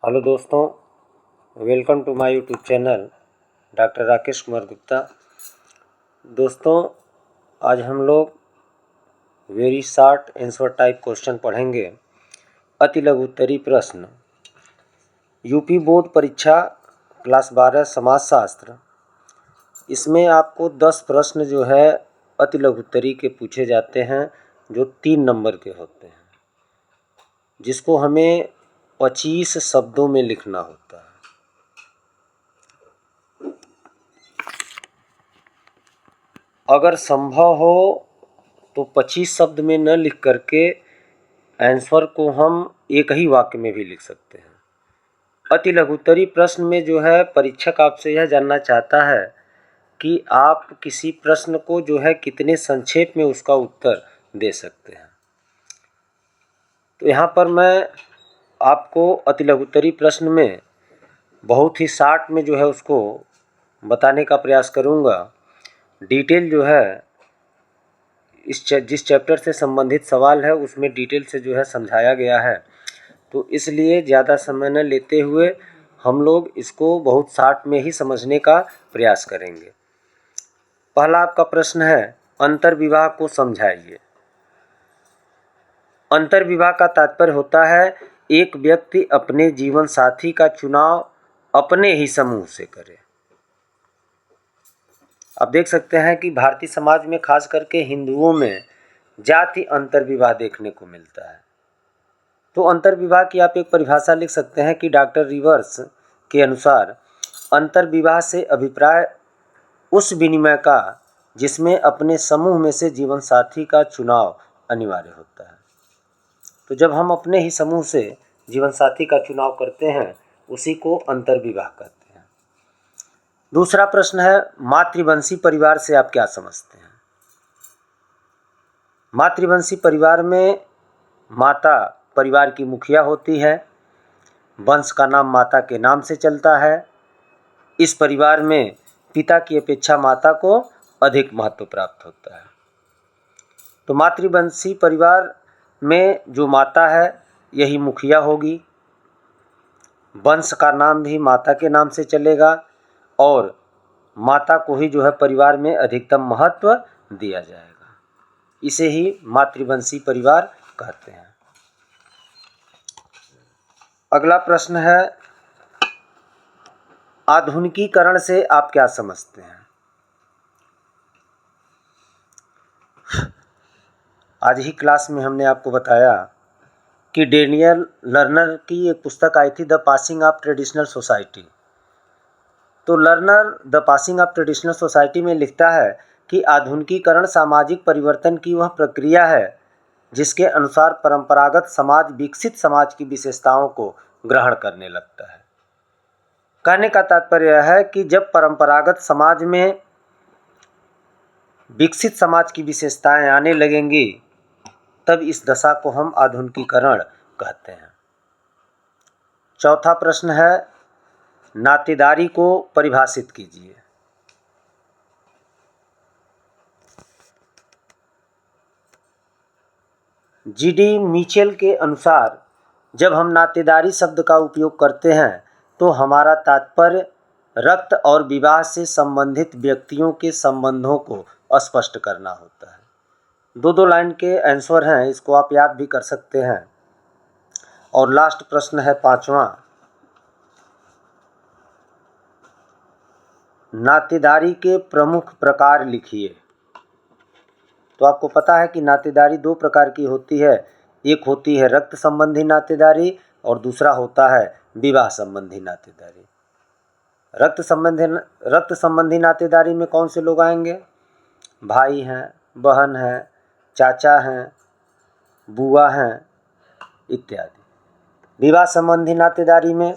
Hello दोस्तों, welcome to my YouTube channel doctor Rakesh Kumar Gupta. दोस्तों, आज हम लोग very short answer type question पढ़ेंगे। अति लघु उत्तरीय प्रश्न, यूपी बोर्ड परीक्षा क्लास 12 समाजशास्त्र। इसमें आपको 10 प्रश्न जो है अति लघु उत्तरीय के पूछे जाते हैं, जो 3 नंबर के होते हैं, जिसको हमें 25 शब्दों में लिखना होता है। अगर संभव हो तो 25 शब्द में न लिख करके आंसर को हम एक ही वाक्य में भी लिख सकते हैं। अति लघु उत्तरीय प्रश्न में जो है परीक्षक आपसे यह जानना चाहता है कि आप किसी प्रश्न को जो है कितने संक्षेप में उसका उत्तर दे सकते हैं। तो यहाँ पर मैं आपको अति लघु उत्तरीय प्रश्न में बहुत ही शॉर्ट में जो है उसको बताने का प्रयास करूँगा। डिटेल जो है जिस चैप्टर से संबंधित सवाल है उसमें डिटेल से जो है समझाया गया है, तो इसलिए ज़्यादा समय न लेते हुए हम लोग इसको बहुत शॉर्ट में ही समझने का प्रयास करेंगे। पहला आपका प्रश्न है, अंतर्विवाह को समझाइए। अंतर्विवाह का तात्पर्य होता है एक व्यक्ति अपने जीवन साथी का चुनाव अपने ही समूह से करे। आप देख सकते हैं कि भारतीय समाज में खास करके हिंदुओं में जाति अंतर्विवाह देखने को मिलता है। तो अंतर्विवाह की आप एक परिभाषा लिख सकते हैं कि डॉक्टर रिवर्स के अनुसार अंतर्विवाह से अभिप्राय उस विनिमय का जिसमें अपने समूह में से जीवन साथी का चुनाव अनिवार्य होता है। तो जब हम अपने ही समूह से जीवन साथी का चुनाव करते हैं उसी को अंतर्विवाह कहते हैं। दूसरा प्रश्न है, मातृवंशी परिवार से आप क्या समझते हैं। मातृवंशी परिवार में माता परिवार की मुखिया होती है, वंश का नाम माता के नाम से चलता है। इस परिवार में पिता की अपेक्षा माता को अधिक महत्व प्राप्त होता है। तो मातृवंशी परिवार में जो माता है यही मुखिया होगी, वंश का नाम भी माता के नाम से चलेगा और माता को ही जो है परिवार में अधिकतम महत्व दिया जाएगा। इसे ही मातृवंशी परिवार कहते हैं। अगला प्रश्न है, आधुनिकीकरण से आप क्या समझते हैं। आज ही क्लास में हमने आपको बताया कि डेनियल लर्नर की एक पुस्तक आई थी, the passing of traditional society. तो Lerner the passing of traditional society में लिखता है कि आधुनिकीकरण सामाजिक परिवर्तन की वह प्रक्रिया है जिसके अनुसार परंपरागत समाज विकसित समाज की विशेषताओं को ग्रहण करने लगता है। कहने का तात्पर्य यह है कि जब परंपरागत समाज में विकसित समाज की विशेषताएं आने लगेंगी तब इस दशा को हम आधुनिकीकरण कहते हैं। चौथा प्रश्न है, नातेदारी को परिभाषित कीजिए। जीडी मिचेल के अनुसार जब हम नातेदारी शब्द का उपयोग करते हैं तो हमारा तात्पर्य रक्त और विवाह से संबंधित व्यक्तियों के संबंधों को स्पष्ट करना होता है। दो लाइन के आंसर हैं, इसको आप याद भी कर सकते हैं। और लास्ट प्रश्न है पांचवा, नातेदारी के प्रमुख प्रकार लिखिए। तो आपको पता है कि नातेदारी दो प्रकार की होती है, एक होती है रक्त संबंधी नातेदारी और दूसरा होता है विवाह संबंधी नातेदारी। रक्त संबंधी नातेदारी में कौन से लोग आएंगे, भाई हैं, बहन हैं, चाचा हैं, बुआ हैं इत्यादि। विवाह संबंधी नातेदारी में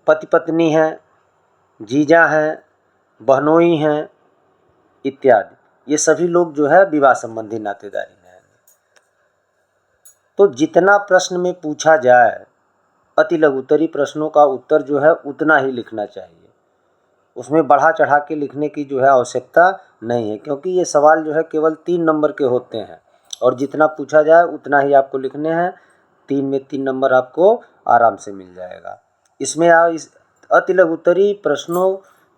पति पत्नी हैं, जीजा हैं, बहनोई हैं इत्यादि। ये सभी लोग जो है विवाह संबंधी नातेदारी में हैं। तो जितना प्रश्न में पूछा जाए अति लघु उत्तरीय प्रश्नों का उत्तर जो है उतना ही लिखना चाहिए, उसमें बढ़ा चढ़ा के लिखने की जो है आवश्यकता नहीं है, क्योंकि ये सवाल जो है केवल 3 नंबर के होते हैं और जितना पूछा जाए उतना ही आपको लिखने हैं। 3 में 3 नंबर आपको आराम से मिल जाएगा। इसमें इस अति लघुत्तरीय प्रश्नों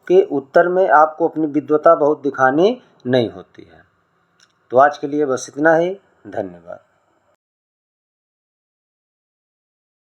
के उत्तर में आपको अपनी विद्वता बहुत दिखानी नहीं होती है। तो आज के लिए बस इतना ही। धन्यवाद।